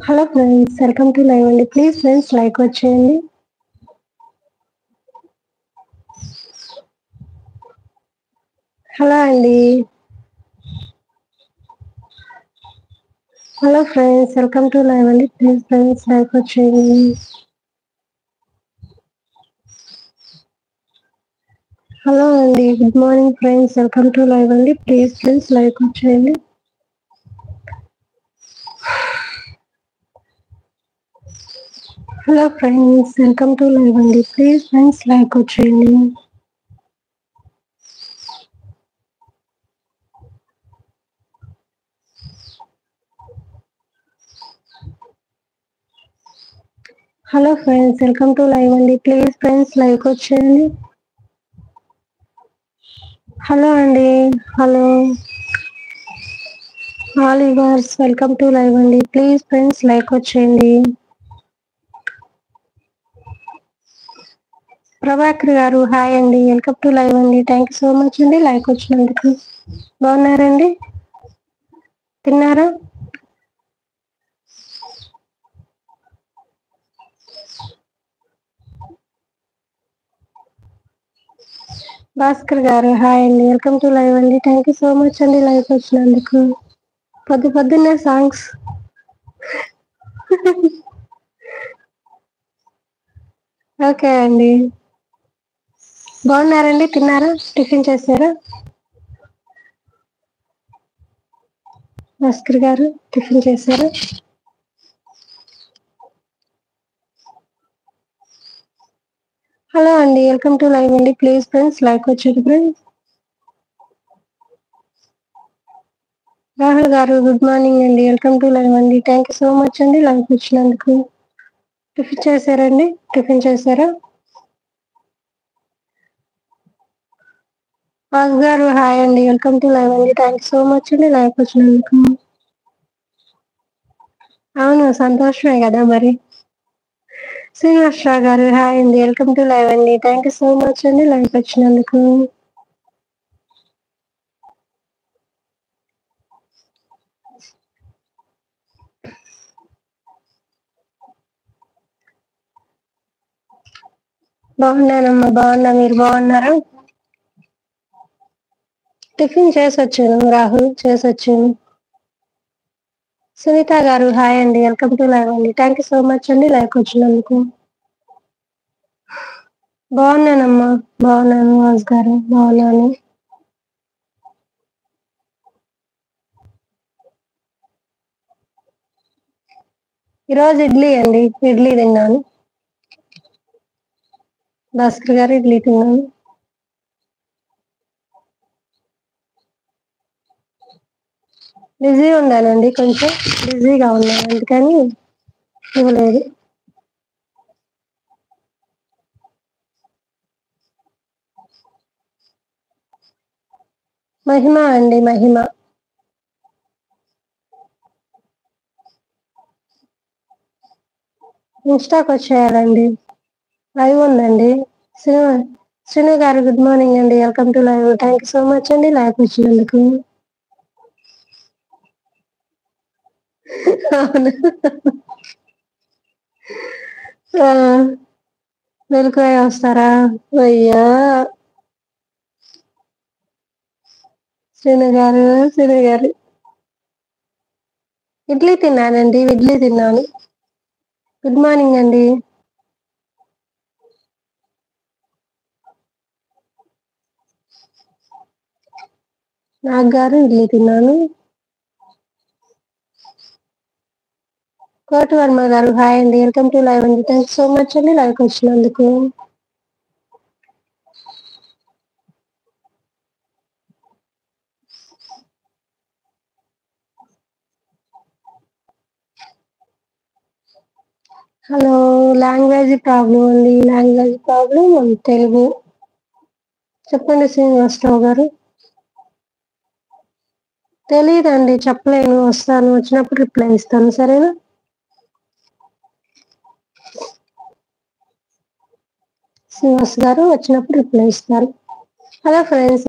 Hello friends, welcome to live అండి. Please friends like వచ్చేయండి. Hello అండి. Hello friends, welcome to live అండి. Please friends like వచ్చేయండి. Hello అండి, good morning friends, welcome to live అండి. Please friends like వచ్చేయండి. Hello friends, welcome to live అండి. Please friends like వచ్చేయండి. Hello friends, welcome to live అండి. Please friends like వచ్చేయండి. Hello అండి. Hello all yours, welcome to live అండి. Please friends like వచ్చేయండి. ప్రభాకర్ గారు హాయ్ అండి, వెల్కమ్ టు లైవ్ అండి. థ్యాంక్ యూ సో మచ్ అండి లైక్ వచ్చినందుకు. బాగున్నారండి? తిన్నారా? భాస్కర్ గారు హాయ్ అండి, వెల్కమ్ టు లైవ్ అండి. థ్యాంక్ యూ సో మచ్ అండి లైక్ వచ్చినందుకు. పొద్దున్నే సాంగ్స్. ఓకే అండి. బాగున్నారండి? తిన్నారా? టిఫిన్ చేశారా? భాస్కర్ గారు టిఫిన్ చేశారా? హలో అండి, వెల్కమ్ టు లైవ్ అండి. ప్లీజ్ ఫ్రెండ్స్ లైక్ వచ్చేది ఫ్రెండ్స్. రాహుల్ గారు గుడ్ మార్నింగ్ అండి, వెల్కమ్ టు లైవ్ అండి. థ్యాంక్ యూ సో మచ్ అండి లైక్ వచ్చినందుకు. టిఫిన్ చేశారండి? టిఫిన్ చేశారా? వాసు గారు హాయ్ అండి, వెల్కమ్ టు లైవ్ అండి. థ్యాంక్ యూ సో మచ్ అండి లైక్ వచ్చినందుకు. అవును, సంతోషమే కదా మరి. శ్రీనివాసరావు గారు హాయ్ అండి, వెల్కమ్ టు లైవ్ అండి. థ్యాంక్ యూ సో మచ్ అండి లైక్ వచ్చినందుకు. బాగున్నానమ్మా, బాగున్నా. మీరు బాగున్నారా? టిఫిన్ చేసొచ్చాను రాహుల్, చేసొచ్చాను. సునీత గారు హాయ్ అండి, వెల్కమ్ టు లైవ్ అండి. థ్యాంక్ యూ సో మచ్ అండి లైక్ వచ్చినందుకు. బాగున్నానమ్మా, బాగున్నాను. వాసు గారు బాగున్నాను. ఈరోజు ఇడ్లీ అండి, ఇడ్లీ తిన్నాను. భాస్కర్ గారు ఇడ్లీ తిన్నాను. బిజీ ఉన్నానండి, కొంచెం బిజీగా ఉన్నాను, అందుకని ఇవ్వలేదు. మహిమ అండి, మహిమ. ఇన్స్టాకి వచ్చేయాలండి, లైవ్ ఉందండి. శ్రీను గారు గుడ్ మార్నింగ్ అండి, welcome to live. Thank you so much అండి లైవ్ వచ్చినందుకు. అవును. వెలుకువే వస్తారా? అయ్యా శ్రీను గారు ఇడ్లీ తిన్నానండి, ఇడ్లీ తిన్నాను. గుడ్ మార్నింగ్ అండి. నాగ్ గారు ఇడ్లీ తిన్నాను. కోటి వర్మ గారు హాయ్ అండి, వెల్కమ్ టు లైవ్ అండి. థ్యాంక్ సో మచ్ అండి లైవ్ వచ్చినందుకు. హలో, లాంగ్వేజ్ ప్రాబ్లం అండి, లాంగ్వేజ్ ప్రాబ్లం. తెలుగు చెప్పండి శ్రీనివాసరావు గారు. తెలియదండి, చెప్పలేను. వస్తాను, వచ్చినప్పుడు రిప్లై ఇస్తాను, సరేనా? శ్రీనివాస్ గారు వచ్చినప్పుడు రిప్లై ఇస్తారు. Hello friends.